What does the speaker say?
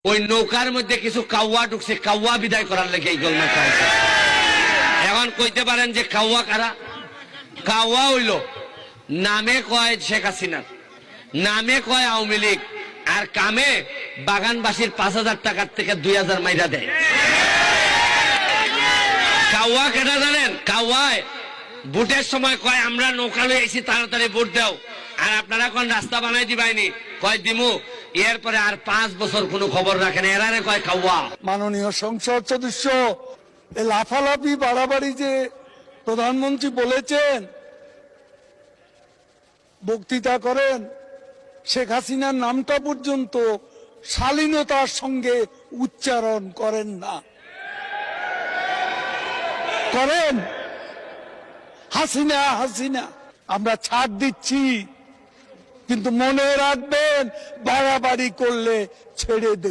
ওই নৌকার মধ্যে কিছু কাউয়া ঢুকছে, কাউয়া বিদায় করার লেগে এই গোলমাল চাইছে। এখন কইতে পারেন যে কাউয়া কারা? কাউয়া হইল নামে কয় শেখ হাসিনা, নামে কয় আওয়ামী লীগ, আর কামে বাগানবাসীর 5,000 টাকার থেকে 2,000 মাইরা দেয়। কাউয়া কেটা জানেন? কাউয়ায় ভোটের সময় কয় আমরা নৌকা লয়ে এসি, তাড়াতাড়ি ভোট দাও, আর আপনারা কোন রাস্তা বানাই দিবাইনি, কয় দিমু, এরপরে আর 5 বছর কোনো খবর রাখেন, এরারে কয় কাউয়া। মাননীয় সংসদ সদস্য লাফালাফি বাড়াবাড়ি যে প্রধানমন্ত্রী বলেছেন, বক্তৃতা করেন, শেখ হাসিনার নামটা পর্যন্ত শালীনতার সঙ্গে উচ্চারণ করেন না। করেন হাসিনা হাসিনা, আমরা ছাড় দিচ্ছি, কিন্তু মনে রাখবেন বাড়াবাড়ি করলে ছেড়ে দেব।